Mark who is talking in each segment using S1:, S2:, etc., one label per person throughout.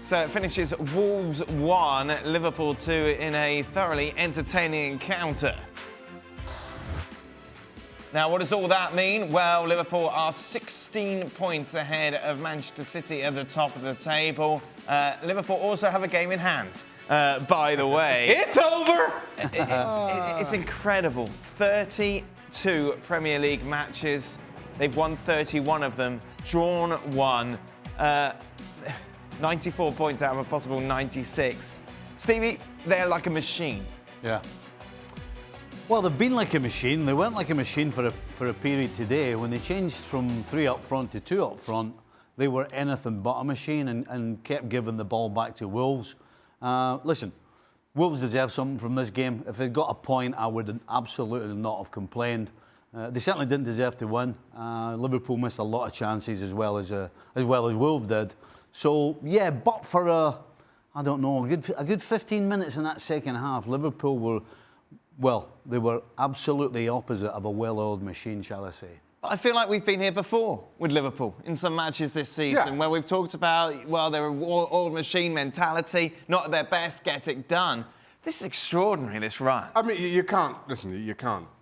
S1: So it finishes Wolves 1, Liverpool 2 in a thoroughly entertaining encounter. Now, what does all that mean? Well, Liverpool are 16 points ahead of Manchester City at the top of the table. Liverpool also have a game in hand, by the way.
S2: It's over!
S1: It's incredible. 32 Premier League matches. They've won 31 of them, drawn 1. 94 points out of a possible 96. Stevie, they're like a machine.
S3: Yeah. Well, they've been like a machine. They weren't like a machine for a period today. When they changed from 3 up front to 2 up front, they were anything but a machine and kept giving the ball back to Wolves. Listen, Wolves deserve something from this game. If they'd got a point, I would absolutely not have complained. They certainly didn't deserve to win. Liverpool missed a lot of chances as well as Wolves did. So yeah, but for I don't know, a good 15 minutes in that second half, Liverpool were. Well, they were absolutely opposite of a well-oiled machine, shall I say.
S1: I feel like we've been here before with Liverpool in some matches this season where we've talked about, well, they're an old machine mentality, not at their best, get it done. This is extraordinary, this run.
S4: I mean, you can't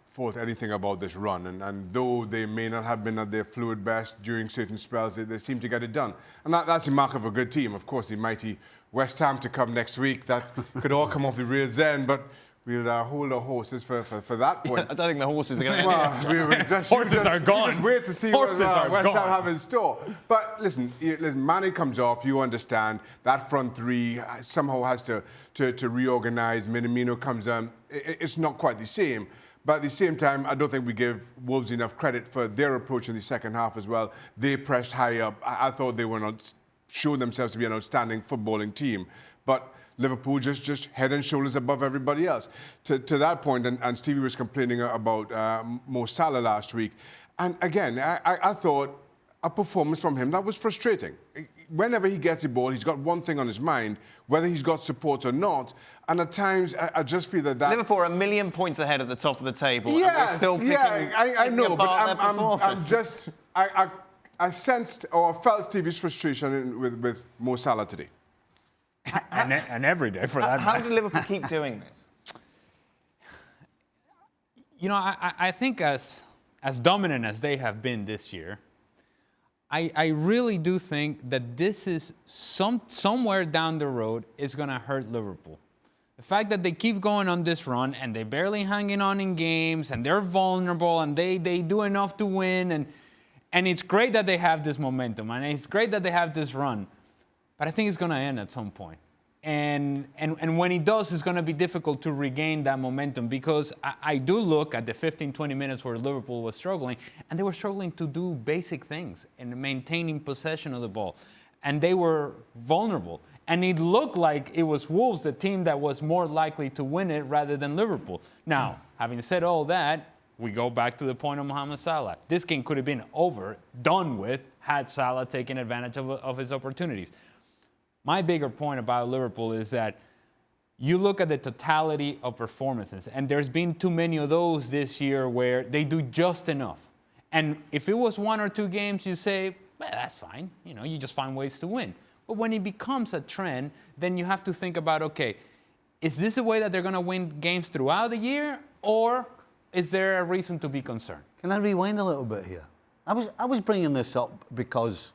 S4: fault anything about this run. And though they may not have been at their fluid best during certain spells, they seem to get it done. And that's a mark of a good team. Of course, the mighty West Ham to come next week, that could all come off the rears then, but we'll hold our horses for that point.
S1: I don't think the horses are going to
S2: Horses are gone.
S4: Just wait to see what West Ham have in store. But listen, Mane comes off, you understand. That front three somehow has to reorganise. Minamino comes on. It's not quite the same. But at the same time, I don't think we give Wolves enough credit for their approach in the second half as well. They pressed high up. I thought they were not showing themselves to be an outstanding footballing team. But Liverpool just head and shoulders above everybody else. To that point, and Stevie was complaining about Mo Salah last week. And again, I thought a performance from him that was frustrating. Whenever he gets the ball, he's got one thing on his mind, whether he's got support or not. And at times, I just feel that
S1: Liverpool are a million points ahead at the top of the table.
S4: Yeah,
S1: and they're still picking,
S4: I know, but
S1: I'm
S4: just... I sensed or felt Stevie's frustration with Mo Salah today.
S2: And every day, for that matter.
S1: How do Liverpool keep doing this?
S2: You know, I think as dominant as they have been this year, I really do think that this is somewhere down the road is going to hurt Liverpool. The fact that they keep going on this run and they're barely hanging on in games and they're vulnerable and they do enough to win and it's great that they have this momentum and it's great that they have this run. But I think it's going to end at some point. And when it does, it's going to be difficult to regain that momentum because I do look at the 15, 20 minutes where Liverpool was struggling, and they were struggling to do basic things and maintaining possession of the ball. And they were vulnerable. And it looked like it was Wolves, the team that was more likely to win it rather than Liverpool. Now, having said all that, we go back to the point of Mohamed Salah. This game could have been over, done with, had Salah taken advantage of his opportunities. My bigger point about Liverpool is that you look at the totality of performances, and there's been too many of those this year where they do just enough. And if it was 1 or 2 games, you say, well, that's fine. You know, you just find ways to win. But when it becomes a trend, then you have to think about, okay, is this a way that they're going to win games throughout the year, or is there a reason to be concerned?
S3: Can I rewind a little bit here? I was bringing this up because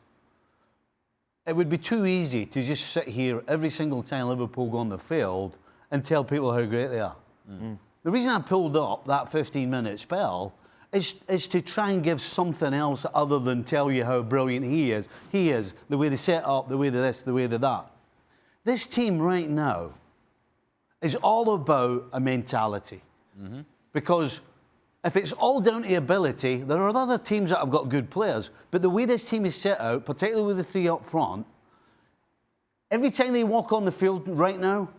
S3: it would be too easy to just sit here every single time Liverpool go on the field and tell people how great they are. Mm-hmm. The reason I pulled up that 15-minute spell is to try and give something else other than tell you how brilliant he is. He is, the way they set up, the way they this, the way they that. This team right now is all about a mentality. Mm-hmm. Because if it's all down to ability, there are other teams that have got good players, but the way this team is set out, particularly with the 3 up front, every time they walk on the field right now,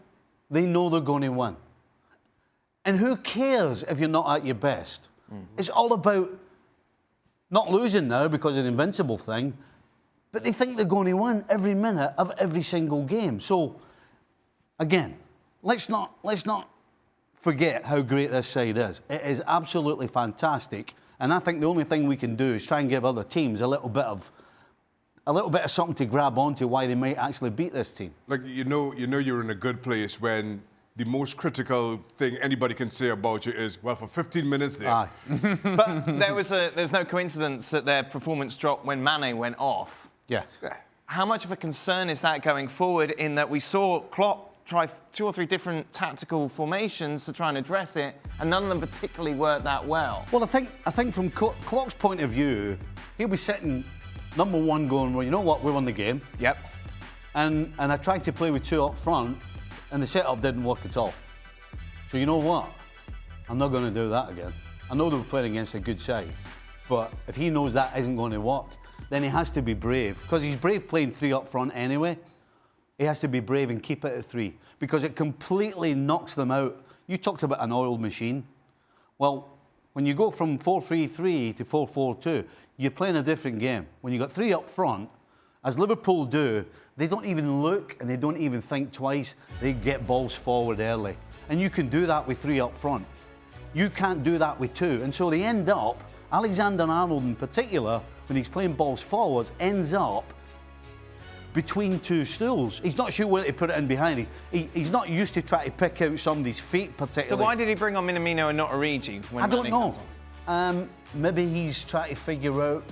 S3: they know they're going to win. And who cares if you're not at your best? Mm-hmm. It's all about not losing now because of the invincible thing, but they think they're going to win every minute of every single game. So, again, let's not forget how great this side is. It is absolutely fantastic. And I think the only thing we can do is try and give other teams a little bit of a little bit of something to grab onto why they might actually beat this team.
S4: Like, you know you're in a good place when the most critical thing anybody can say about you is, well, for 15 minutes there.
S3: Aye.
S1: But there's no coincidence that their performance dropped when Mane went off.
S3: Yes.
S1: How much of a concern is that going forward, in that we saw Klopp try 2 or 3 different tactical formations to try and address it, and none of them particularly worked that well?
S3: Well, I think from Klopp's point of view, he'll be sitting number one going, well, you know what, we won the game.
S1: Yep.
S3: And I tried to play with 2 up front, and the setup didn't work at all. So you know what? I'm not going to do that again. I know they were playing against a good side, but if he knows that isn't going to work, then he has to be brave, because he's brave playing 3 up front anyway. He has to be brave and keep it at 3, because it completely knocks them out. You talked about an oiled machine. Well, when you go from 4-3-3 to 4-4-2, you're playing a different game. When you've got 3 up front, as Liverpool do, they don't even look and they don't even think twice. They get balls forward early. And you can do that with 3 up front. You can't do that with 2. And so they end up, Alexander-Arnold in particular, when he's playing balls forwards, ends up between 2 stools. He's not sure where to put it in behind. He's not used to trying to pick out somebody's feet particularly.
S1: So why did he bring on Minamino and not Origi?
S3: I don't know. Maybe he's trying to figure out,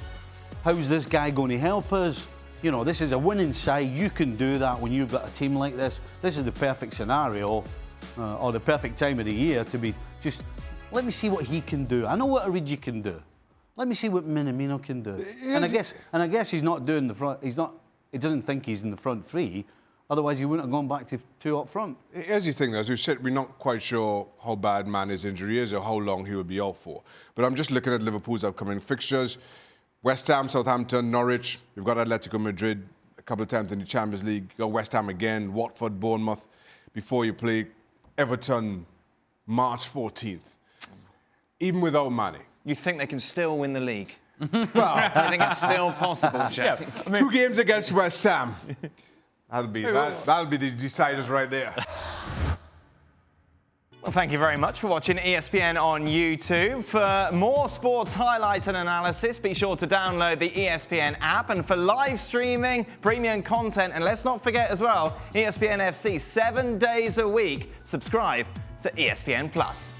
S3: how's this guy going to help us? You know, this is a winning side. You can do that when you've got a team like this. This is the perfect scenario, or the perfect time of the year to be just, let me see what he can do. I know what Origi can do. Let me see what Minamino can do. And I guess he's not doing the front. He doesn't think he's in the front 3. Otherwise, he wouldn't have gone back to 2 up front.
S4: Here's the thing, as we said, we're not quite sure how bad Mane's injury is or how long he will be out for. But I'm just looking at Liverpool's upcoming fixtures. West Ham, Southampton, Norwich. You've got Atletico Madrid a couple of times in the Champions League. You've got West Ham again, Watford, Bournemouth. Before you play Everton, March 14th. Even without Mane.
S1: You think they can still win the league?
S4: Well,
S1: I think it's still possible, Shaka.
S2: Yeah, I mean,
S4: 2 games against West Ham. That'll be the deciders right there.
S1: Well, thank you very much for watching ESPN on YouTube. For more sports highlights and analysis, be sure to download the ESPN app. And for live streaming, premium content, and let's not forget as well, ESPN FC 7 days a week. Subscribe to ESPN Plus.